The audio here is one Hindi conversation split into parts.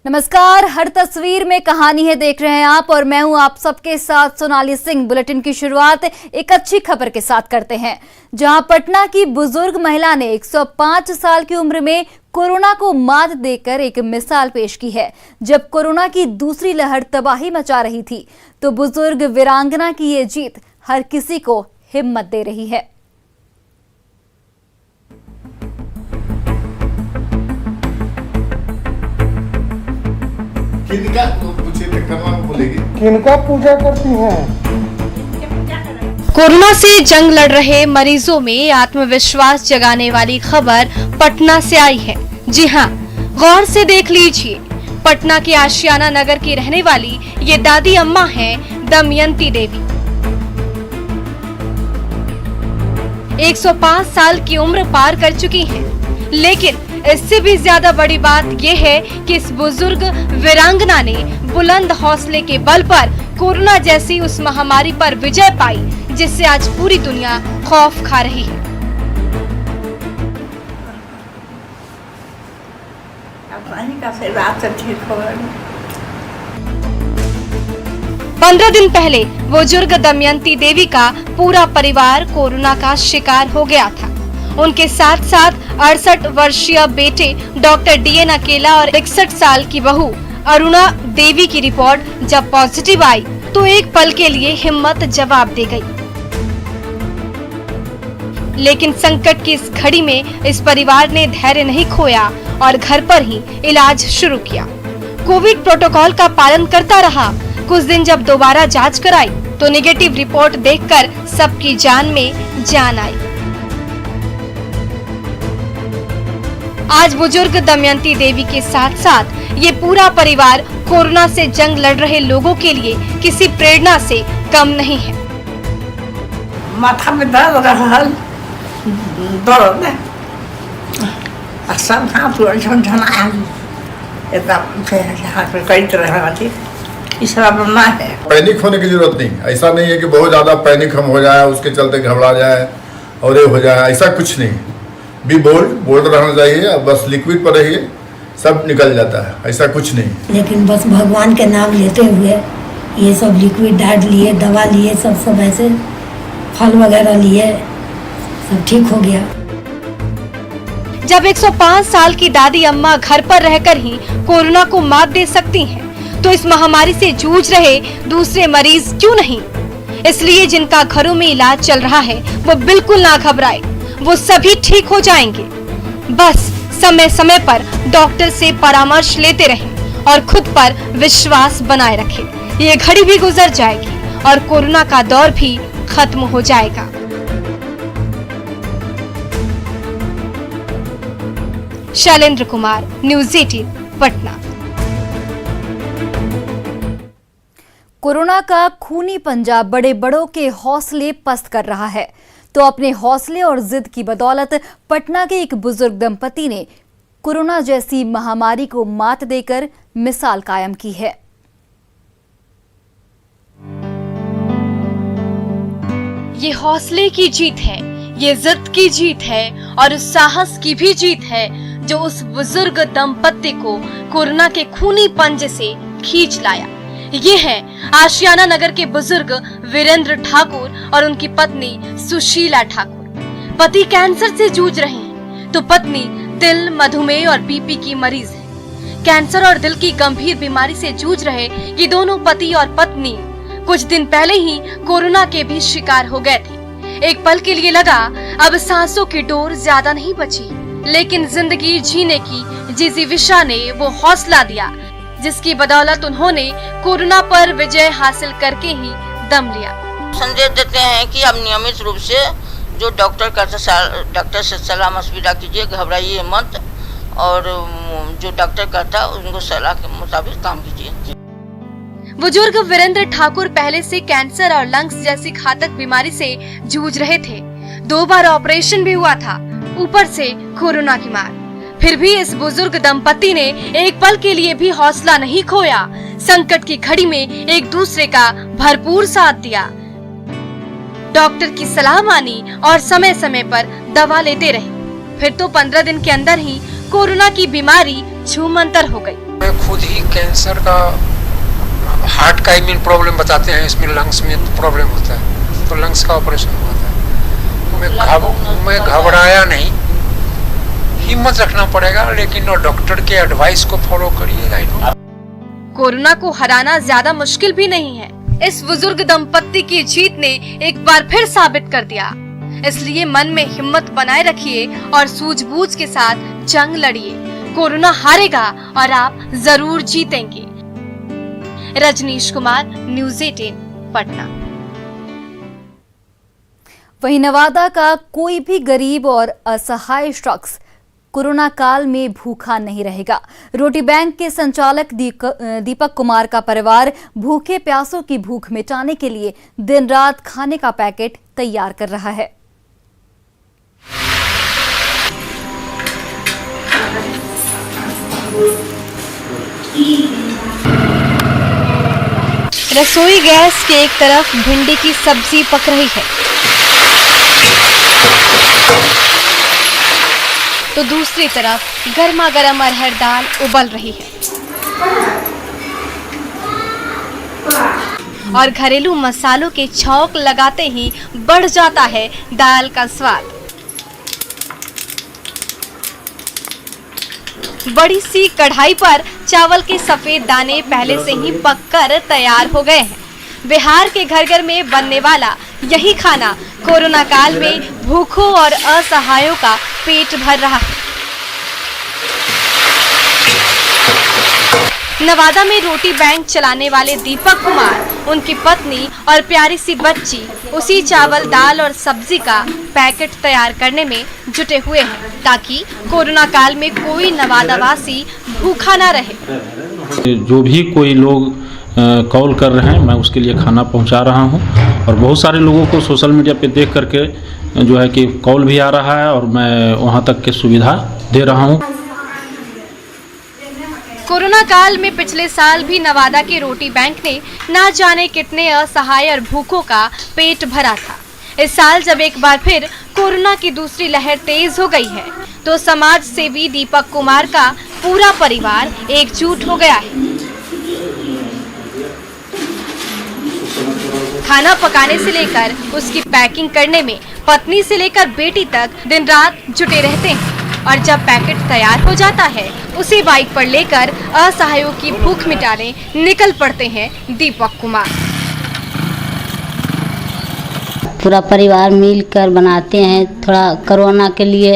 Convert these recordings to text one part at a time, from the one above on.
नमस्कार, हर तस्वीर में कहानी है देख रहे हैं आप और मैं हूं आप सबके साथ सोनाली सिंह। बुलेटिन की शुरुआत एक अच्छी खबर के साथ करते हैं, जहां पटना की बुजुर्ग महिला ने 105 साल की उम्र में कोरोना को मात देकर एक मिसाल पेश की है। जब कोरोना की दूसरी लहर तबाही मचा रही थी तो बुजुर्ग वीरांगना की ये जीत हर किसी को हिम्मत दे रही है। किनका पूजा करती हैं? कोरोना से जंग लड़ रहे मरीजों में आत्मविश्वास जगाने वाली खबर पटना से आई है। जी हां, गौर से देख लीजिए। पटना के आशियाना नगर की रहने वाली ये दादी अम्मा हैं दमयंती देवी। 105 साल की उम्र पार कर चुकी हैं, लेकिन इससे भी ज्यादा बड़ी बात यह है कि इस बुजुर्ग वीरांगना ने बुलंद हौसले के बल पर कोरोना जैसी उस महामारी पर विजय पाई, जिससे आज पूरी दुनिया खौफ खा रही है। पंद्रह दिन पहले बुजुर्ग दमयंती देवी का पूरा परिवार कोरोना का शिकार हो गया था। उनके साथ साथ 68 वर्षीय बेटे डॉक्टर डीएन अकेला और 61 साल की बहू अरुणा देवी की रिपोर्ट जब पॉजिटिव आई तो एक पल के लिए हिम्मत जवाब दे गई। लेकिन संकट की इस घड़ी में इस परिवार ने धैर्य नहीं खोया और घर पर ही इलाज शुरू किया। कोविड प्रोटोकॉल का पालन करता रहा। कुछ दिन जब दोबारा जांच कराई तो नेगेटिव रिपोर्ट देखकर सबकी जान में जान आई। आज बुजुर्ग दमयंती देवी के साथ साथ ये पूरा परिवार कोरोना से जंग लड़ रहे लोगों के लिए किसी प्रेरणा से कम नहीं है। माथा में दर्द रहल, दर्द सब हाथ झनझनायल, एकदम से हाथ में कई तरह की इस ना है। पैनिक होने की जरूरत नहीं। ऐसा नहीं है कि बहुत ज्यादा पैनिक हम हो जाए, उसके चलते घबरा जाए और ये हो जाए, ऐसा कुछ नहीं। बी बोल्ड रहना चाहिए। अब बस लिक्विड पर रहिए, सब निकल जाता है, ऐसा कुछ नहीं। लेकिन बस भगवान के नाम लेते हुए ये सब लिक्विड डाइट लिए, दवा लिए, सब ऐसे फल वगैरह लिए, सब ठीक हो गया। जब 105 साल की दादी अम्मा घर पर रहकर ही कोरोना को मात दे सकती हैं, तो इस महामारी से जूझ रहे दूसरे मरीज क्यों नहीं? इसलिए जिनका घरों में इलाज चल रहा है वो बिल्कुल ना घबराए, वो सभी ठीक हो जाएंगे। बस समय समय पर डॉक्टर से परामर्श लेते रहें और खुद पर विश्वास बनाए रखें। ये घड़ी भी गुजर जाएगी और कोरोना का दौर भी खत्म हो जाएगा। शैलेंद्र कुमार, न्यूज़ 18 पटना। कोरोना का खूनी पंजा बड़े बड़ों के हौसले पस्त कर रहा है, तो अपने हौसले और जिद की बदौलत पटना के एक बुजुर्ग दंपति ने कोरोना जैसी महामारी को मात देकर मिसाल कायम की है। ये हौसले की जीत है, ये जिद की जीत है और उस साहस की भी जीत है जो उस बुजुर्ग दंपति को कोरोना के खूनी पंजे से खींच लाया। ये है आशियाना नगर के बुजुर्ग वीरेंद्र ठाकुर और उनकी पत्नी सुशीला ठाकुर। पति कैंसर से जूझ रहे हैं तो पत्नी दिल, मधुमेह और बीपी की मरीज है। कैंसर और दिल की गंभीर बीमारी से जूझ रहे ये दोनों पति और पत्नी कुछ दिन पहले ही कोरोना के भी शिकार हो गए थे। एक पल के लिए लगा अब सांसों की डोर ज्यादा नहीं बची, लेकिन जिंदगी जीने की जिजीविशा ने वो हौसला दिया जिसकी बदौलत उन्होंने कोरोना पर विजय हासिल करके ही दम लिया। संदेश देते हैं कि आप नियमित रूप से जो डॉक्टर से सलाह मशविरा कीजिए, घबराइए मत और जो डॉक्टर कहता है उनको सलाह के मुताबिक काम कीजिए। बुजुर्ग वीरेंद्र ठाकुर पहले से कैंसर और लंग्स जैसी घातक बीमारी से जूझ रहे थे। 2 बार ऑपरेशन भी हुआ था, ऊपर से कोरोना की मार। फिर भी इस बुजुर्ग दंपति ने एक पल के लिए भी हौसला नहीं खोया। संकट की घड़ी में एक दूसरे का भरपूर साथ दिया, डॉक्टर की सलाह मानी और समय समय पर दवा लेते रहे। फिर तो 15 दिन के अंदर ही कोरोना की बीमारी छूमंतर हो गई। मैं खुद ही कैंसर का, हार्ट का ही मेन प्रॉब्लम बताते हैं, इसमें लंग्स में प्रॉब्लम होता है, तो लंग्स का ऑपरेशन हुआ था। मैं घबराया नहीं, हिम्मत रखना पड़ेगा, लेकिन डॉक्टर के एडवाइस को फॉलो करिएगा। कोरोना को हराना ज्यादा मुश्किल भी नहीं है। इस बुजुर्ग दंपत्ति की जीत ने एक बार फिर साबित कर दिया। इसलिए मन में हिम्मत बनाए रखिए और सूझबूझ के साथ जंग लड़िए। कोरोना हारेगा और आप जरूर जीतेंगे। रजनीश कुमार, न्यूज़ 18 पटना। वहीं नवादा का कोई भी गरीब और असहाय शख्स कोरोना काल में भूखा नहीं रहेगा। रोटी बैंक के संचालक दीपक कुमार का परिवार भूखे प्यासों की भूख मिटाने के लिए दिन रात खाने का पैकेट तैयार कर रहा है। रसोई गैस के एक तरफ भिंडी की सब्जी पक रही है, तो दूसरी तरफ गर्मा गर्म अरहर दाल उबल रही है और घरेलू मसालों के छौंक लगाते ही बढ़ जाता है दाल का स्वाद। बड़ी सी कढ़ाई पर चावल के सफेद दाने पहले से ही पककर तैयार हो गए हैं। बिहार के घर घर में बनने वाला यही खाना कोरोना काल में भूखों और असहायों का पेट भर रहा है। नवादा में रोटी बैंक चलाने वाले दीपक कुमार, उनकी पत्नी और प्यारी सी बच्ची उसी चावल, दाल और सब्जी का पैकेट तैयार करने में जुटे हुए हैं, ताकि कोरोना काल में कोई नवादावासी भूखा ना रहे। जो भी कोई लोग कॉल कर रहे हैं, मैं उसके लिए खाना पहुंचा रहा हूं और बहुत सारे लोगों को सोशल मीडिया पे देख करके जो है कि कॉल भी आ रहा है और मैं वहां तक की सुविधा दे रहा हूं। कोरोना काल में पिछले साल भी नवादा के रोटी बैंक ने ना जाने कितने असहाय और भूखों का पेट भरा था। इस साल जब एक बार फिर कोरोना की दूसरी लहर तेज हो गई है, तो समाज सेवी दीपक कुमार का पूरा परिवार एकजुट हो गया है। खाना पकाने से लेकर उसकी पैकिंग करने में पत्नी से लेकर बेटी तक दिन रात जुटे रहते हैं और जब पैकेट तैयार हो जाता है, उसे बाइक पर लेकर असहायों की भूख मिटाने निकल पड़ते हैं दीपक कुमार। पूरा परिवार मिलकर बनाते हैं। थोड़ा कोरोना के लिए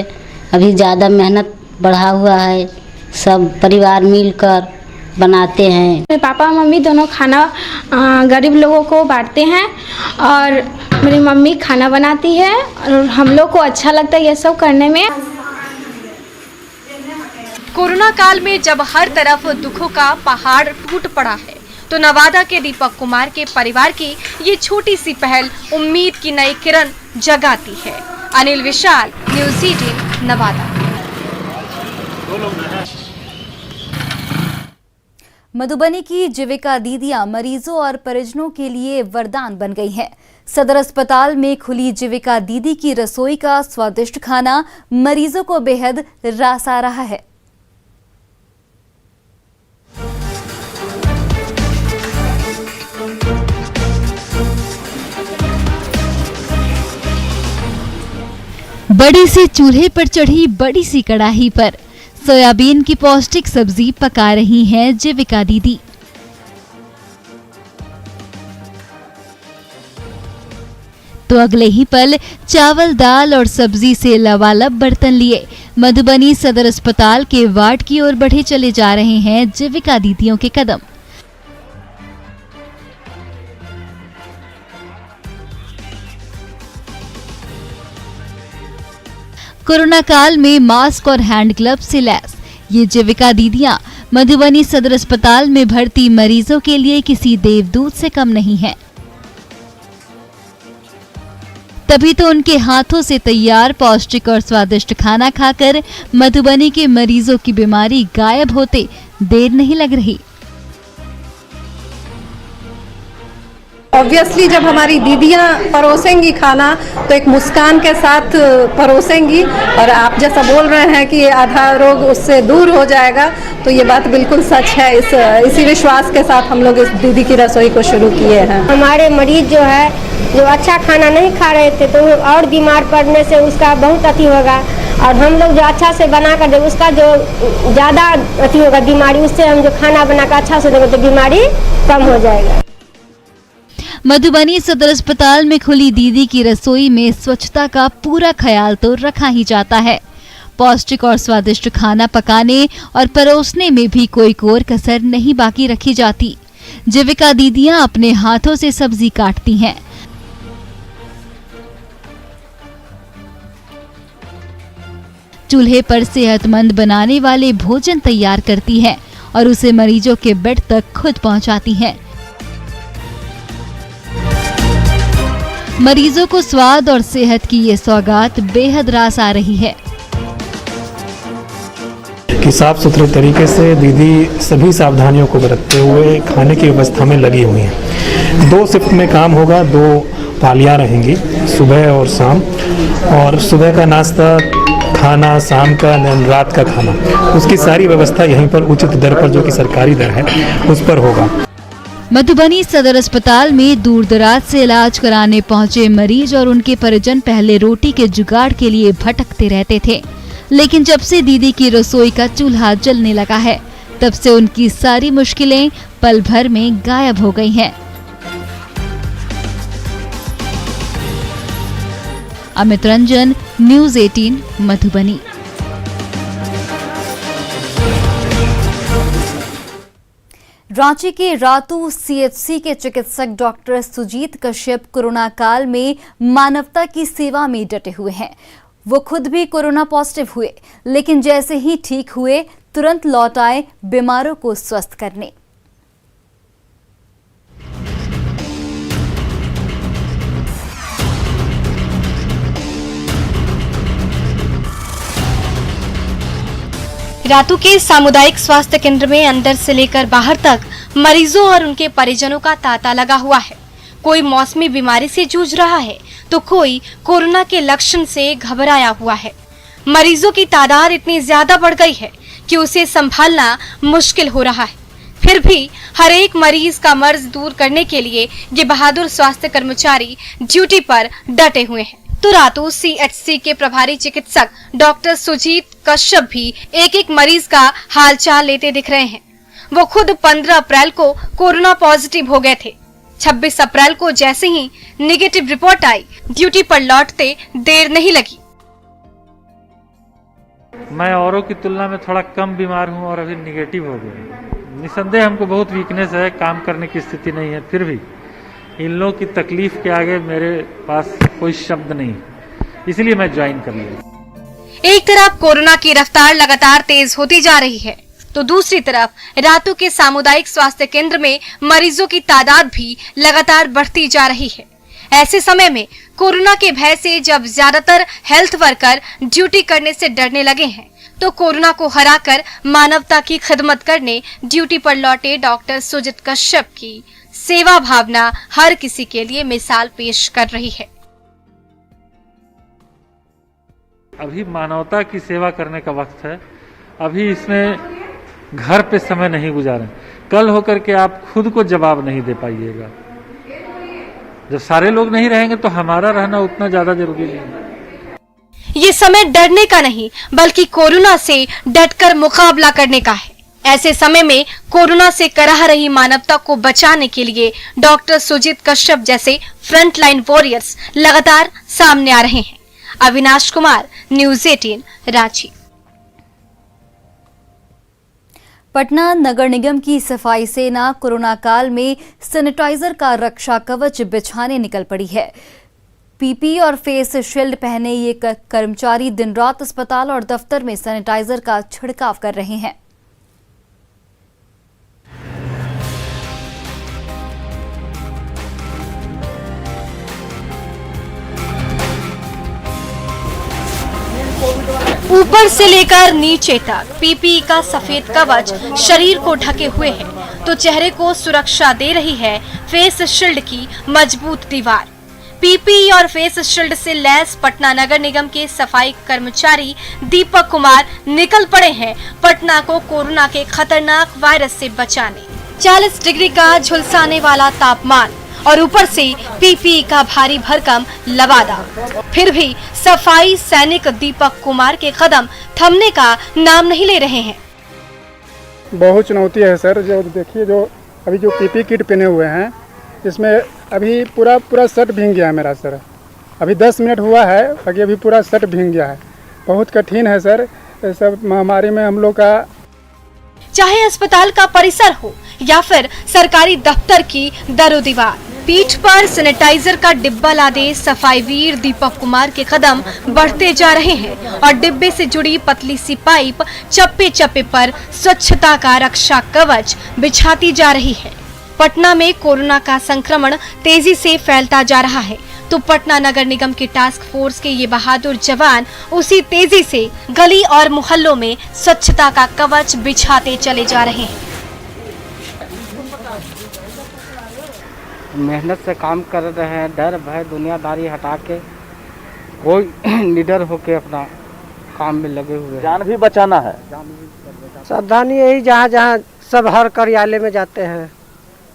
अभी ज़्यादा मेहनत बढ़ा हुआ है, सब परिवार मिलकर बनाते हैं। मेरे पापा मम्मी दोनों खाना गरीब लोगों को बांटते हैं और मेरी मम्मी खाना बनाती है और हम लोग को अच्छा लगता है ये सब करने में। कोरोना काल में जब हर तरफ दुखों का पहाड़ टूट पड़ा है, तो नवादा के दीपक कुमार के परिवार की ये छोटी सी पहल उम्मीद की नई किरण जगाती है। अनिल विशाल, न्यूज़ 18 नवादा। मधुबनी की जीविका दीदियां मरीजों और परिजनों के लिए वरदान बन गई हैं। सदर अस्पताल में खुली जीविका दीदी की रसोई का स्वादिष्ट खाना मरीजों को बेहद रासा रहा है। बड़ी सी चूल्हे पर चढ़ी बड़ी सी कढ़ाई पर सोयाबीन की पौष्टिक सब्जी पका रही हैं जीविका दीदी। तो अगले ही पल चावल, दाल और सब्जी से लबालब बर्तन लिए मधुबनी सदर अस्पताल के वार्ड की ओर बढ़े चले जा रहे हैं जीविका दीदियों के कदम। कोरोना काल में मास्क और हैंड ग्लव से लैस ये जीविका दीदियां मधुबनी सदर अस्पताल में भर्ती मरीजों के लिए किसी देवदूत से कम नहीं है। तभी तो उनके हाथों से तैयार पौष्टिक और स्वादिष्ट खाना खाकर मधुबनी के मरीजों की बीमारी गायब होते देर नहीं लग रही। ऑब्वियसली जब हमारी दीदियां परोसेंगी खाना तो एक मुस्कान के साथ परोसेंगी, और आप जैसा बोल रहे हैं कि आधा रोग उससे दूर हो जाएगा, तो ये बात बिल्कुल सच है। इसी विश्वास के साथ हम लोग इस दीदी की रसोई को शुरू किए हैं। हमारे मरीज जो है जो अच्छा खाना नहीं खा रहे थे तो और बीमार पड़ने से उसका बहुत अति होगा, और हम लोग जो अच्छा से बना कर दे उसका जो ज़्यादा अति होगा बीमारी, उससे हम जो खाना बना कर अच्छा से देंगे तो बीमारी कम हो जाएगा। मधुबनी सदर अस्पताल में खुली दीदी की रसोई में स्वच्छता का पूरा ख्याल तो रखा ही जाता है। पौष्टिक और स्वादिष्ट खाना पकाने और परोसने में भी कोई कोर कसर नहीं बाकी रखी जाती। जीविका दीदियां अपने हाथों से सब्जी काटती हैं, चूल्हे पर सेहतमंद बनाने वाले भोजन तैयार करती हैं और उसे मरीजों के बेड तक खुद पहुंचाती हैं। मरीजों को स्वाद और सेहत की ये सौगात बेहद रास आ रही है कि साफ सुथरे तरीके से दीदी सभी सावधानियों को बरतते हुए खाने की व्यवस्था में लगी हुई हैं। 2 शिफ्ट में काम होगा, 2 पालियां रहेंगी, सुबह और शाम, और सुबह का नाश्ता, खाना, शाम का, रात का खाना, उसकी सारी व्यवस्था यहीं पर उचित दर पर, जो कि सरकारी दर है, उस पर होगा। मधुबनी सदर अस्पताल में दूर दराज से इलाज कराने पहुंचे मरीज और उनके परिजन पहले रोटी के जुगाड़ के लिए भटकते रहते थे, लेकिन जब से दीदी की रसोई का चूल्हा जलने लगा है, तब से उनकी सारी मुश्किलें पल भर में गायब हो गई हैं। अमित रंजन, न्यूज़ 18 मधुबनी। रांची के रातू सीएचसी के चिकित्सक डॉक्टर सुजीत कश्यप कोरोना काल में मानवता की सेवा में डटे हुए हैं। वो खुद भी कोरोना पॉजिटिव हुए, लेकिन जैसे ही ठीक हुए तुरंत लौट आए बीमारों को स्वस्थ करने। रातू के सामुदायिक स्वास्थ्य केंद्र में अंदर से लेकर बाहर तक मरीजों और उनके परिजनों का तांता लगा हुआ है। कोई मौसमी बीमारी से जूझ रहा है तो कोई कोरोना के लक्षण से घबराया हुआ है। मरीजों की तादाद इतनी ज्यादा बढ़ गई है कि उसे संभालना मुश्किल हो रहा है। फिर भी हर एक मरीज का मर्ज दूर करने के लिए ये बहादुर स्वास्थ्य कर्मचारी ड्यूटी पर डटे हुए हैं। तो रातू सीएचसी के प्रभारी चिकित्सक डॉक्टर सुजीत कश्यप भी एक एक मरीज का हालचाल लेते दिख रहे हैं। वो खुद 15 अप्रैल को कोरोना पॉजिटिव हो गए थे। 26 अप्रैल को जैसे ही नेगेटिव रिपोर्ट आई, ड्यूटी पर लौटते देर नहीं लगी। मैं औरों की तुलना में थोड़ा कम बीमार हूं और अभी निगेटिव हो गया। निसंदेह हमको बहुत वीकनेस है, काम करने की स्थिति नहीं है, फिर भी इन लोगों की तकलीफ के आगे मेरे पास कोई शब्द नहीं, इसलिए मैं ज्वाइन कर लिया। एक तरफ कोरोना की रफ्तार लगातार तेज होती जा रही है, तो दूसरी तरफ रातू के सामुदायिक स्वास्थ्य केंद्र में मरीजों की तादाद भी लगातार बढ़ती जा रही है। ऐसे समय में कोरोना के भय से जब ज्यादातर हेल्थ वर्कर ड्यूटी करने से डरने लगे हैं, तो कोरोना को हराकर मानवता की खिदमत करने ड्यूटी पर लौटे डॉक्टर सुजीत कश्यप की सेवा भावना हर किसी के लिए मिसाल पेश कर रही है। अभी मानवता की सेवा करने का वक्त है। अभी इसमें घर पे समय नहीं गुजारें। कल होकर के आप खुद को जवाब नहीं दे पाइएगा। जब सारे लोग नहीं रहेंगे तो हमारा रहना उतना ज्यादा जरूरी नहीं है। ये समय डरने का नहीं, बल्कि कोरोना से डटकर मुकाबला करने का है। ऐसे समय में कोरोना से कराह रही मानवता को बचाने के लिए डॉक्टर सुजीत कश्यप जैसे फ्रंटलाइन वॉरियर्स लगातार सामने आ रहे हैं। अविनाश कुमार, न्यूज़ 18 रांची। पटना नगर निगम की सफाई सेना कोरोना काल में सैनिटाइजर का रक्षा कवच बिछाने निकल पड़ी है। पीपी और फेस शील्ड पहने ये कर्मचारी दिन रात अस्पताल और दफ्तर में सैनिटाइजर का छिड़काव कर रहे हैं। कोविड वाला ऊपर से लेकर नीचे तक पीपीई का सफेद कवच शरीर को ढके हुए है तो चेहरे को सुरक्षा दे रही है फेस शील्ड की मजबूत दीवार। पीपीई और फेस शील्ड से लैस पटना नगर निगम के सफाई कर्मचारी दीपक कुमार निकल पड़े हैं पटना को कोरोना के खतरनाक वायरस से बचाने। 40 डिग्री का झुलसाने वाला तापमान और ऊपर से पीपीई का भारी भरकम लवादा, फिर भी सफाई सैनिक दीपक कुमार के कदम थमने का नाम नहीं ले रहे हैं। बहुत चुनौती है सर। जो देखिए, जो अभी जो पीपी किट पहने हुए हैं, इसमें अभी पूरा शर्ट भीग गया है मेरा सर। अभी 10 मिनट हुआ है, बाकी अभी पूरा शर्ट भीग गया है। बहुत कठिन है सर। सब महामारी में हम लोग का, चाहे अस्पताल का परिसर हो या फिर सरकारी दफ्तर की दरो दीवार, पीठ पर सैनिटाइजर का डिब्बा लादे सफाई वीर दीपक कुमार के कदम बढ़ते जा रहे हैं और डिब्बे से जुड़ी पतली सी पाइप चप्पे चप्पे पर स्वच्छता का रक्षा कवच बिछाती जा रही है। पटना में कोरोना का संक्रमण तेजी से फैलता जा रहा है तो पटना नगर निगम की टास्क फोर्स के ये बहादुर जवान उसी तेजी से गली और मोहल्लों में स्वच्छता का कवच बिछाते चले जा रहे हैं। मेहनत से काम कर रहे हैं, डर भय दुनियादारी हटा के कोई निडर होके अपना काम में लगे हुए हैं। जान भी बचाना है। सावधानी यही, जहाँ जहाँ सब हर कार्यालय में जाते हैं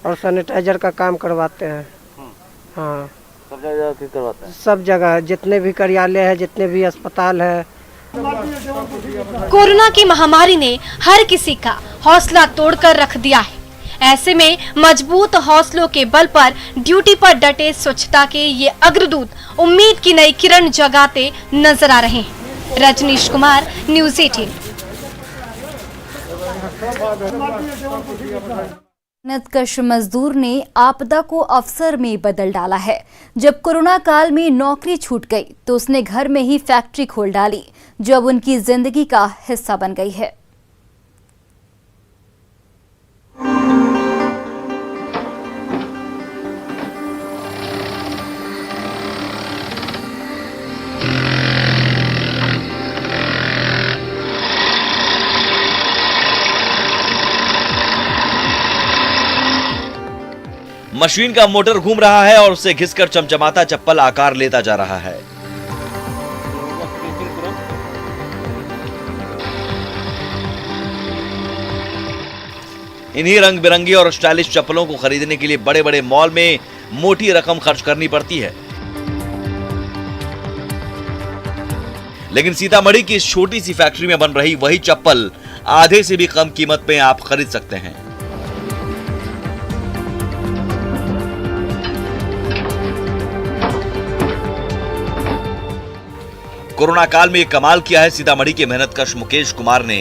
और सैनिटाइजर का काम करवाते हैं। हाँ, सब जगह करवाते हैं। सब जगह जितने भी कार्यालय है, जितने भी अस्पताल है। कोरोना की महामारी ने हर किसी का हौसला तोड़कर रख दिया है। ऐसे में मजबूत हौसलों के बल पर ड्यूटी पर डटे स्वच्छता के ये अग्रदूत उम्मीद की नई किरण जगाते नजर आ रहे हैं। रजनीश कुमार, न्यूज़ 18। मेहनतकश मजदूर ने आपदा को अवसर में बदल डाला है। जब कोरोना काल में नौकरी छूट गई तो उसने घर में ही फैक्ट्री खोल डाली, जो अब उनकी जिंदगी का हिस्सा बन गई है। मशीन का मोटर घूम रहा है और उसे घिसकर चमचमाता चप्पल आकार लेता जा रहा है। इन्हीं रंग बिरंगी और स्टाइलिश चप्पलों को खरीदने के लिए बड़े बड़े मॉल में मोटी रकम खर्च करनी पड़ती है, लेकिन सीतामढ़ी की इस छोटी सी फैक्ट्री में बन रही वही चप्पल आधे से भी कम कीमत में आप खरीद सकते हैं। कोरोना काल में एक कमाल किया है सीतामढ़ी के मेहनतकश मुकेश कुमार ने।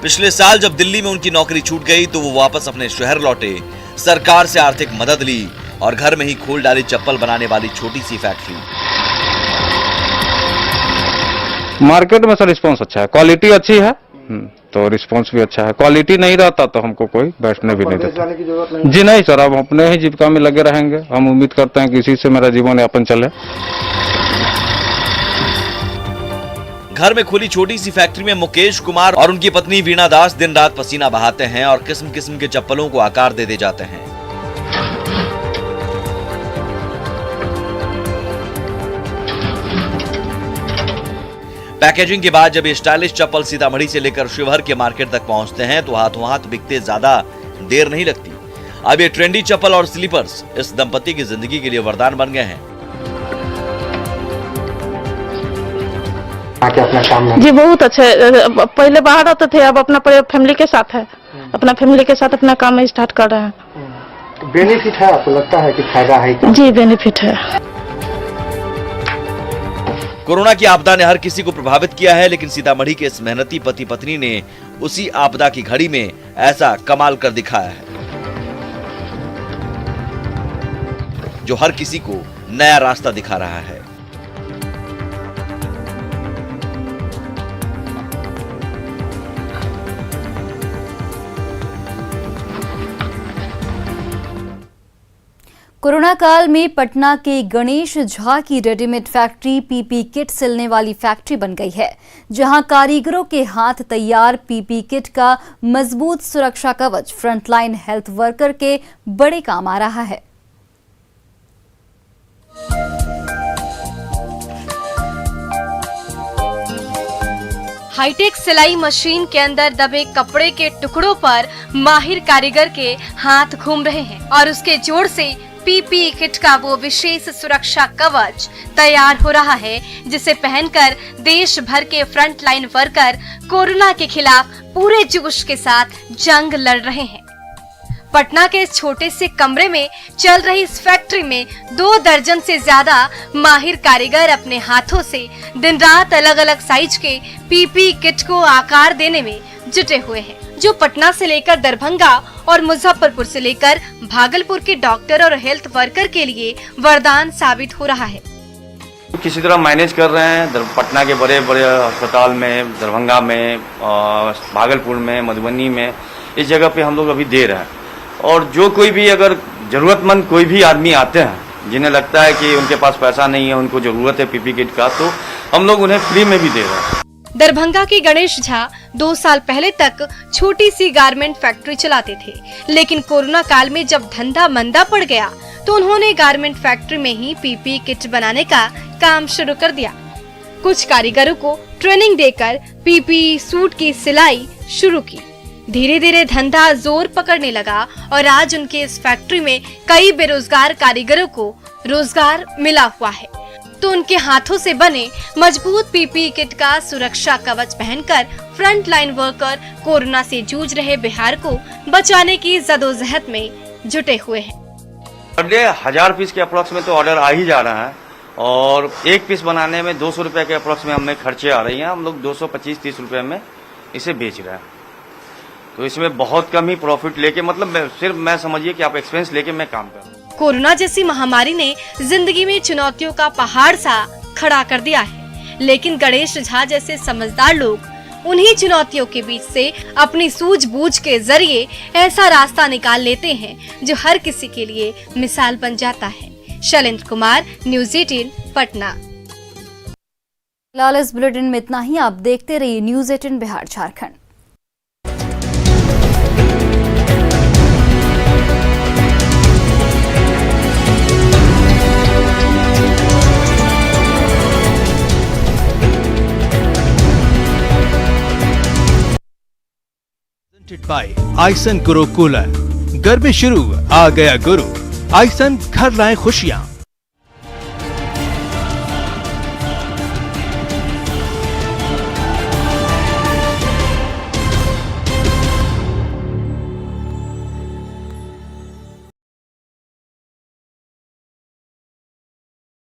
पिछले साल जब दिल्ली में उनकी नौकरी छूट गई तो वो वापस अपने शहर लौटे, सरकार से आर्थिक मदद ली और घर में ही खोल डाली चप्पल बनाने वाली छोटी सी फैक्ट्री। मार्केट में सर रिस्पॉन्स अच्छा है, क्वालिटी अच्छी है तो रिस्पॉन्स भी अच्छा है। क्वालिटी नहीं रहता तो हमको कोई बैठने भी नहीं देता। जी नहीं सर, अब अपने ही जीविका में लगे रहेंगे। हम उम्मीद करते हैं कि इसी से मेरा जीवन यापन चले। घर में खुली छोटी सी फैक्ट्री में मुकेश कुमार और उनकी पत्नी वीणा दास दिन रात पसीना बहाते हैं और किस्म किस्म के चप्पलों को आकार दे जाते हैं। पैकेजिंग के बाद जब ये स्टाइलिश चप्पल सीतामढ़ी से लेकर शिवहर के मार्केट तक पहुंचते हैं तो हाथों हाथ बिकते ज्यादा देर नहीं लगती। अब ये ट्रेंडी चप्पल और स्लीपर्स इस दंपति की जिंदगी के लिए वरदान बन गए हैं। जी बहुत अच्छे। पहले बाहर रहते थे, अब अपना फैमिली के साथ है, अपना फैमिली के साथ अपना काम स्टार्ट कर रहे हैं। बेनिफिट है, आपको लगता है कि फायदा है? जी बेनिफिट है। कोरोना की आपदा ने हर किसी को प्रभावित किया है, लेकिन सीतामढ़ी के इस मेहनती पति पत्नी ने उसी आपदा की घड़ी में ऐसा कमाल कर दिखाया है जो हर किसी को नया रास्ता दिखा रहा है। कोरोना काल में पटना के गणेश झा की रेडीमेड फैक्ट्री पीपी किट सिलने वाली फैक्ट्री बन गई है, जहां कारीगरों के हाथ तैयार पीपी किट का मजबूत सुरक्षा कवच फ्रंटलाइन हेल्थ वर्कर के बड़े काम आ रहा है। हाईटेक सिलाई मशीन के अंदर दबे कपड़े के टुकड़ों पर माहिर कारीगर के हाथ घूम रहे हैं और उसके जोड़ से पीपीई किट का वो विशेष सुरक्षा कवच तैयार हो रहा है, जिसे पहनकर देश भर के फ्रंट लाइन वर्कर कोरोना के खिलाफ पूरे जोश के साथ जंग लड़ रहे हैं। पटना के इस छोटे से कमरे में चल रही इस फैक्ट्री में 2 दर्जन से ज्यादा माहिर कारीगर अपने हाथों से दिन रात अलग अलग साइज के पीपीई किट को आकार देने में जुटे हुए हैं, जो पटना से लेकर दरभंगा और मुजफ्फरपुर से लेकर भागलपुर के डॉक्टर और हेल्थ वर्कर के लिए वरदान साबित हो रहा है। किसी तरह मैनेज कर रहे हैं। पटना के बड़े बड़े अस्पताल में, दरभंगा में, भागलपुर में, मधुबनी में, इस जगह पे हम लोग अभी दे रहे हैं। और जो कोई भी अगर जरूरतमंद कोई भी आदमी आते हैं जिन्हें लगता है कि उनके पास पैसा नहीं है, उनको जरूरत है पीपी किट का, तो हम लोग उन्हें फ्री में भी दे रहे हैं। दरभंगा के गणेश झा 2 साल पहले तक छोटी सी गारमेंट फैक्ट्री चलाते थे, लेकिन कोरोना काल में जब धंधा मंदा पड़ गया तो उन्होंने गारमेंट फैक्ट्री में ही पीपीई किट बनाने का काम शुरू कर दिया। कुछ कारीगरों को ट्रेनिंग देकर पीपीई सूट की सिलाई शुरू की। धीरे धीरे धंधा जोर पकड़ने लगा और आज उनके इस फैक्ट्री में कई बेरोजगार कारीगरों को रोजगार मिला हुआ है। तो उनके हाथों से बने मजबूत पीपीई किट का सुरक्षा कवच पहनकर फ्रंट लाइन वर्कर कोरोना से जूझ रहे बिहार को बचाने की जदोजहद में जुटे हुए हैं। पर डे 1000 पीस के अप्रोक्स में तो ऑर्डर आ ही जा रहा है और एक पीस बनाने में 200 रुपए के अप्रोक्स में हमें खर्चे आ रही हैं। हम लोग 225-30 रुपए में इसे बेच रहे हैं, तो इसमें बहुत कम ही प्रॉफिट लेके, मतलब सिर्फ मैं समझिए कि आप एक्सपेंस लेके मैं काम कर रहा हूँ। कोरोना जैसी महामारी ने जिंदगी में चुनौतियों का पहाड़ सा खड़ा कर दिया है, लेकिन गणेश झा जैसे समझदार लोग उन्हीं चुनौतियों के बीच से अपनी सूझबूझ के जरिए ऐसा रास्ता निकाल लेते हैं जो हर किसी के लिए मिसाल बन जाता है। शैलेंद्र कुमार, न्यूज़ 18 पटना। फिलहाल इस बुलेटिन में इतना ही। आप देखते रहिए न्यूज़ 18 बिहार झारखंड। बाय आइसन गुरु कूलर। गर्मी शुरू, आ गया गुरु। आइसन घर लाए खुशियां।